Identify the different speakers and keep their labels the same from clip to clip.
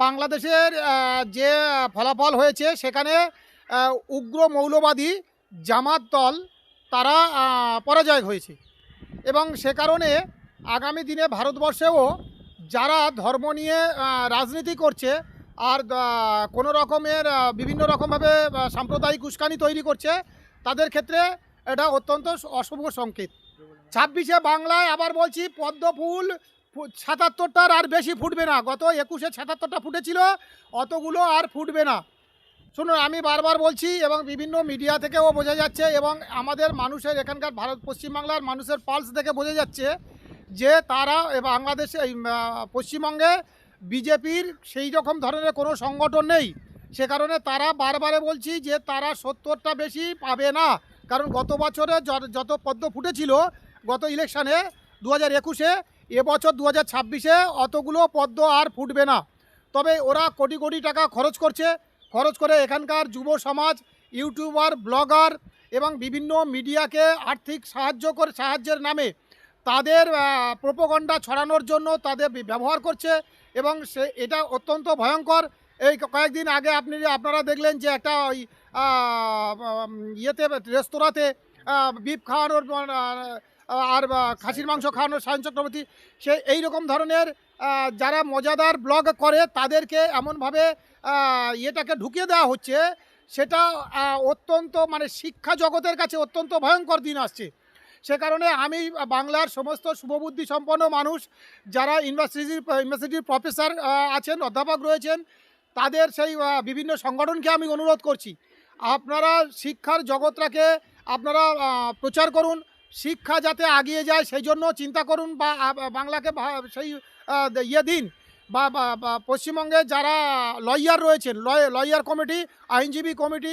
Speaker 1: বাংলাদেশের যে ফলাফল হয়েছে সেখানে উগ্র মৌলবাদী জামাত দল তারা পরাজয় হয়েছে এবং সে কারণে আগামী দিনে ভারতবর্ষেও যারা ধর্ম নিয়ে রাজনীতি করছে আর কোনো রকমের বিভিন্ন রকমভাবে সাম্প্রদায়িক উস্কানি তৈরি করছে তাদের ক্ষেত্রে এটা অত্যন্ত অশুভ সংকেত। 26-এ বাংলায় আবার বলছি পদ্ম ফুল 77টার আর বেশি ফুটবে না। গত 21-এ 77টা ফুটেছিল, অতগুলো আর ফুটবে না। শুনুন, আমি বারবার বলছি এবং বিভিন্ন মিডিয়া থেকেও বোঝা যাচ্ছে এবং আমাদের মানুষের এখানকার পশ্চিমবাংলার মানুষের পালস থেকে বোঝা যাচ্ছে যে তারা বাংলাদেশে পশ্চিমবঙ্গে বিজেপির সেই রকম ধরনের কোনো সংগঠন নেই। সে কারণে তারা বারবারে বলছি যে তারা 70টা বেশি পাবে না, কারণ গত বছরে যত পদ্ম ফুটেছিল গত ইলেকশানে 2021-এ, এবছর 2026-এ অতগুলো পদ্ম আর ফুটবে না। তবে ওরা কোটি কোটি টাকা খরচ করে এখানকার যুব সমাজ, ইউটিউবার, ব্লগার এবং বিভিন্ন মিডিয়াকে আর্থিক সাহায্যের নামে তাদের প্রোপাগান্ডা ছড়ানোর জন্য তাদের ব্যবহার করছে এবং এটা অত্যন্ত ভয়ঙ্কর। এই কয়েকদিন আগে আপনারা দেখলেন যে একটা ওই রেস্তোরাঁতে বিফ খাওয়ানোর আর খাসির মাংস খাওয়ানোর সায়ন চক্রবর্তী, সে এইরকম ধরনের যারা মজাদার ব্লগ করে তাদেরকে এমনভাবে এটাকে ঢুকিয়ে দেওয়া হচ্ছে, সেটা অত্যন্ত শিক্ষা জগতের কাছে অত্যন্ত ভয়ঙ্কর দিন আসছে। সে কারণে আমি বাংলার সমস্ত শুভবুদ্ধি সম্পন্ন মানুষ যারা ইউনিভার্সিটির প্রফেসর আছেন, অধ্যাপক রয়েছেন, তাদের সেই বিভিন্ন সংগঠনকে আমি অনুরোধ করছি, আপনারা শিক্ষার জগৎটাকে আপনারা প্রচার করুন, শিক্ষা যাতে এগিয়ে যায় সেই জন্য চিন্তা করুন বা বাংলাকে সেই দিন বা পশ্চিমবঙ্গে যারা লয়ার রয়েছেন, লয়ার কমিটি, আইনজীবী কমিটি,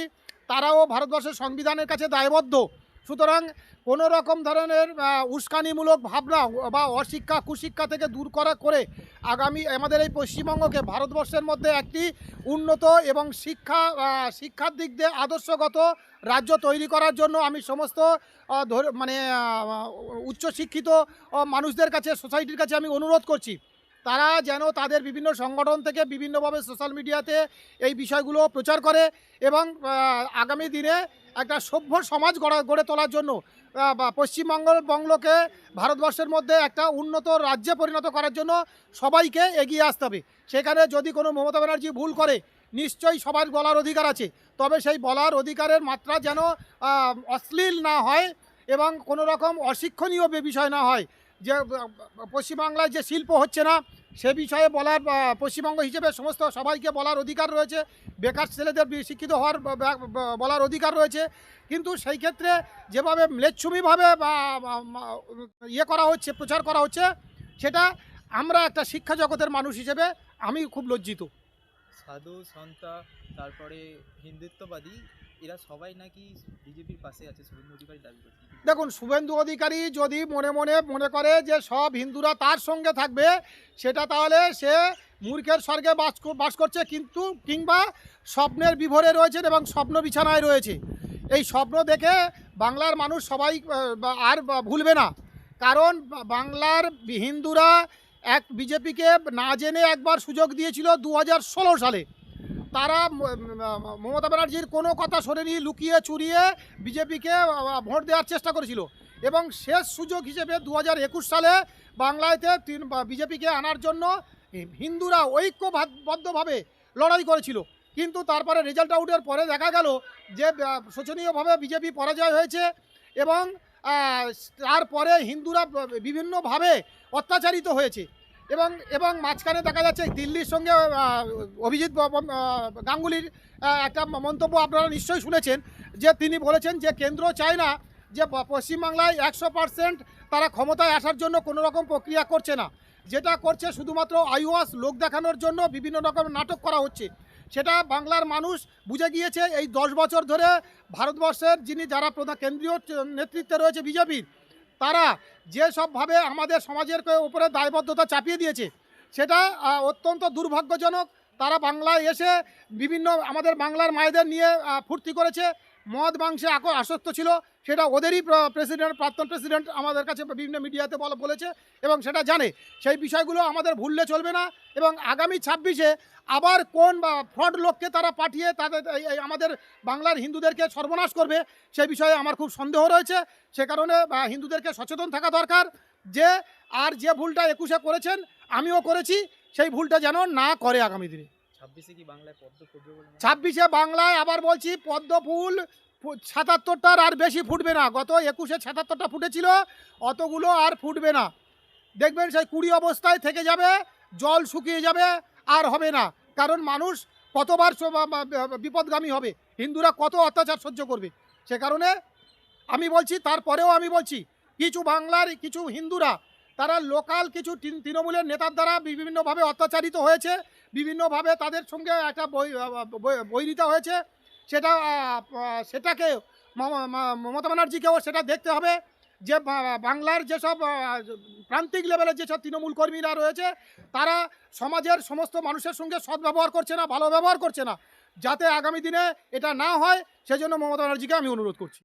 Speaker 1: তারাও ভারতবর্ষের সংবিধানের কাছে দায়বদ্ধ। সুতরাং কোনো রকম ধরনের উস্কানিমূলক ভাবনা বা কুশিক্ষা থেকে দূর করে আগামী আমাদের এই পশ্চিমবঙ্গকে ভারতবর্ষের মধ্যে একটি উন্নত এবং শিক্ষার দিক দিয়ে আদর্শগত রাজ্য তৈরি করার জন্য আমি সমস্ত উচ্চশিক্ষিত মানুষদের কাছে, সোসাইটির কাছে আমি অনুরোধ করছি, তারা যেন তাদের বিভিন্ন সংগঠন থেকে বিভিন্নভাবে সোশ্যাল মিডিয়াতে এই বিষয়গুলো প্রচার করে এবং আগামী দিনে একটা সভ্য সমাজ গড়ে তোলার জন্য পশ্চিমবঙ্গকে ভারতবর্ষের মধ্যে একটা উন্নত রাজ্যে পরিণত করার জন্য সবাইকে এগিয়ে আসতে হবে। সেখানে যদি কোনো মমতা ব্যানার্জি ভুল করে, নিশ্চয়ই সবার বলার অধিকার আছে, তবে সেই বলার অধিকারের মাত্রা যেন অশ্লীল না হয় এবং কোনো রকম অশিক্ষণীয় বিষয় না হয়। যে পশ্চিমবাংলায় যে শিল্প হচ্ছে না সে বিষয়ে বলার পশ্চিমবঙ্গ হিসেবে সমস্ত সবাইকে বলার অধিকার রয়েছে, বেকার ছেলেদের শিক্ষিত হওয়ার বলার অধিকার রয়েছে, কিন্তু সেই ক্ষেত্রে যেভাবে ম্লেচ্ছুমিভাবে করা হচ্ছে, প্রচার করা হচ্ছে, সেটা আমরা একটা শিক্ষা জগতের মানুষ হিসেবে আমি খুব লজ্জিত।
Speaker 2: সাধু সন্তা তারপরে হিন্দুত্ববাদী এরা সবাই নাকি বিজেপির পাশে আছে, শুভেন্দু অধিকারী দাবি করছে।
Speaker 1: দেখুন, শুভেন্দু অধিকারী যদি মনে করে যে সব হিন্দুরা তার সঙ্গে থাকবে, সেটা তাহলে সে মূর্খের স্বর্গে বাস করছে, কিন্তু কিংবা স্বপ্নের বিভোরে রয়েছেন এবং স্বপ্ন বিছানায় রয়েছে। এই স্বপ্ন দেখে বাংলার মানুষ সবাই আর ভুলবে না, কারণ বাংলার হিন্দুরা বিজেপিকে না জেনে একবার সুযোগ দিয়েছিল 2016 সালে। তারা মমতা ব্যানার্জির কোনো কথা শোনেনি, লুকিয়ে চুরিয়ে বিজেপিকে ভোট দেওয়ার চেষ্টা করেছিল এবং শেষ সুযোগ হিসেবে 2021 সালে বাংলাতে বিজেপিকে আনার জন্য হিন্দুরা ঐক্যবদ্ধভাবে লড়াই করেছিল। কিন্তু তারপরে রেজাল্ট আউটের পরে দেখা গেল যে শোচনীয়ভাবে বিজেপি পরাজয় হয়েছে এবং তারপরে হিন্দুরা বিভিন্নভাবে অত্যাচারিত হয়েছে এবং মাঝখানে দেখা যাচ্ছে দিল্লির সঙ্গে অভিজিৎ গাঙ্গুলির একটা মন্তব্য আপনারা নিশ্চয়ই শুনেছেন, যে তিনি বলেছেন যে কেন্দ্র চায় না যে পশ্চিমবাংলায় 100% তারা ক্ষমতায় আসার জন্য কোনো রকম প্রক্রিয়া করছে না, যেটা করছে শুধুমাত্র আইওয়াস লোক দেখানোর জন্য বিভিন্ন রকম নাটক করা হচ্ছে। সেটা বাংলার মানুষ বুঝে গিয়েছে। এই 10 বছর ধরে ভারতবর্ষের যারা কেন্দ্রীয় নেতৃত্বে রয়েছে বিজেপির, তারা যেসবভাবে আমাদের সমাজের উপরে দায়বদ্ধতা চাপিয়ে দিয়েছে, সেটা অত্যন্ত দুর্ভাগ্যজনক। তারা বাংলায় এসে বিভিন্ন আমাদের বাংলার মায়েদের নিয়ে ফুর্তি করেছে, মদ মাংসে আসক্ত ছিল, সেটা ওদেরই প্রেসিডেন্ট, প্রাক্তন প্রেসিডেন্ট আমাদের কাছে বিভিন্ন মিডিয়াতে বলেছে এবং সেটা জানে। সেই বিষয়গুলো আমাদের ভুললে চলবে না এবং আগামী 26-এ আবার কোন ফ্রড লোককে তারা পাঠিয়ে তাদের এই আমাদের বাংলার হিন্দুদেরকে সর্বনাশ করবে সেই বিষয়ে আমার খুব সন্দেহ রয়েছে। সে কারণে হিন্দুদেরকে সচেতন থাকা দরকার যে আর যে ভুলটা 21-এ করেছেন আমিও করেছি, সেই ভুলটা যেন না করে আগামী দিনে।
Speaker 2: 26-এ কি বাংলায় পদ্ম ফুটবে বলে মনে হয়?
Speaker 1: 26-এ বাংলায় আবার বলছি পদ্ম ফুল 77টার আর বেশি ফুটবে না। গত 21-এ 77টা ফুটেছিল, অতগুলো আর ফুটবে না। দেখবেন সেই 20 অবস্থায় থেকে যাবে, জল শুকিয়ে যাবে, আর হবে না। কারণ মানুষ কতবার বিপদগামী হবে, হিন্দুরা কত অত্যাচার সহ্য করবে। সে কারণে আমি বলছি, তারপরেও আমি বলছি কিছু বাংলার কিছু হিন্দুরা তারা লোকাল কিছু তৃণমূলের নেতার দ্বারা বিভিন্নভাবে অত্যাচারিত হয়েছে, বিভিন্নভাবে তাদের সঙ্গে একটা বৈরিতা হয়েছে। সেটাকে মমতা ব্যানার্জিকেও সেটা দেখতে হবে যে বাংলার যেসব প্রান্তিক লেভেলের যেসব তৃণমূল কর্মীরা রয়েছে তারা সমাজের সমস্ত মানুষের সঙ্গে সদ্ব্যবহার করছে না, ভালো ব্যবহার করছে না। যাতে আগামী দিনে এটা না হয় সেজন্য মমতা ব্যানার্জিকে আমি অনুরোধ করছি।